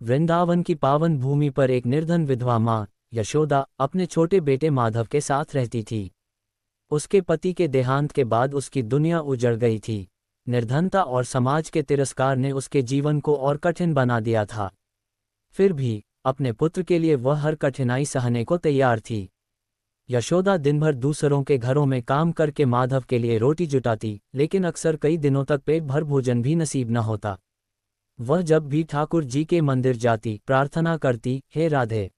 वृंदावन की पावन भूमि पर एक निर्धन विधवा माँ यशोदा अपने छोटे बेटे माधव के साथ रहती थी। उसके पति के देहांत के बाद उसकी दुनिया उजड़ गई थी। निर्धनता और समाज के तिरस्कार ने उसके जीवन को और कठिन बना दिया था। फिर भी अपने पुत्र के लिए वह हर कठिनाई सहने को तैयार थी। यशोदा दिन भर दूसरों के घरों में काम करके माधव के लिए रोटी जुटाती, लेकिन अक्सर कई दिनों तक पेट भर भोजन भी नसीब न होता। वह जब भी ठाकुर जी के मंदिर जाती, प्रार्थना करती, हे राधे,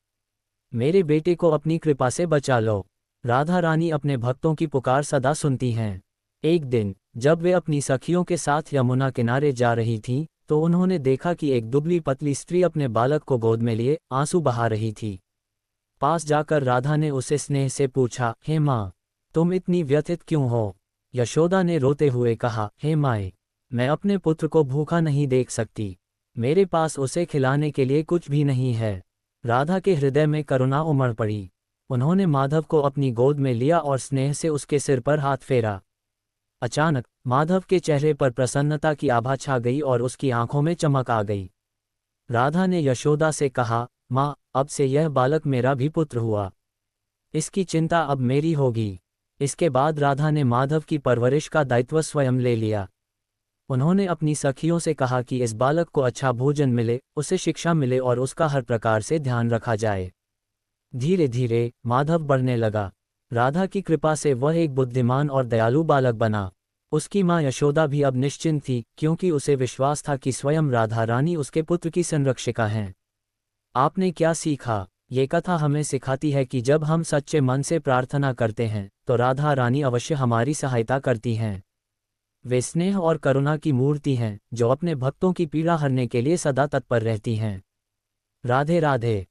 मेरे बेटे को अपनी कृपा से बचा लो। राधा रानी अपने भक्तों की पुकार सदा सुनती हैं। एक दिन जब वे अपनी सखियों के साथ यमुना किनारे जा रही थीं, तो उन्होंने देखा कि एक दुबली पतली स्त्री अपने बालक को गोद में लिए आंसू बहा रही थी। पास जाकर राधा ने उसे स्नेह से पूछा, हे माँ, तुम इतनी व्यथित क्यों हो? यशोदा ने रोते हुए कहा, हे माए, मैं अपने पुत्र को भूखा नहीं देख सकती। मेरे पास उसे खिलाने के लिए कुछ भी नहीं है। राधा के हृदय में करुणा उमड़ पड़ी। उन्होंने माधव को अपनी गोद में लिया और स्नेह से उसके सिर पर हाथ फेरा। अचानक माधव के चेहरे पर प्रसन्नता की आभा छा गई और उसकी आंखों में चमक आ गई। राधा ने यशोदा से कहा, माँ, अब से यह बालक मेरा भी पुत्र हुआ। इसकी चिंता अब मेरी होगी। इसके बाद राधा ने माधव की परवरिश का दायित्व स्वयं ले लिया। उन्होंने अपनी सखियों से कहा कि इस बालक को अच्छा भोजन मिले, उसे शिक्षा मिले और उसका हर प्रकार से ध्यान रखा जाए। धीरे धीरे माधव बढ़ने लगा। राधा की कृपा से वह एक बुद्धिमान और दयालु बालक बना। उसकी माँ यशोदा भी अब निश्चिंत थी, क्योंकि उसे विश्वास था कि स्वयं राधा रानी उसके पुत्र की संरक्षिका हैं। आपने क्या सीखा? ये कथा हमें सिखाती है कि जब हम सच्चे मन से प्रार्थना करते हैं, तो राधा रानी अवश्य हमारी सहायता करती हैं। वे स्नेह और करुणा की मूर्ति हैं, जो अपने भक्तों की पीड़ा हरने के लिए सदा तत्पर रहती हैं। राधे राधे।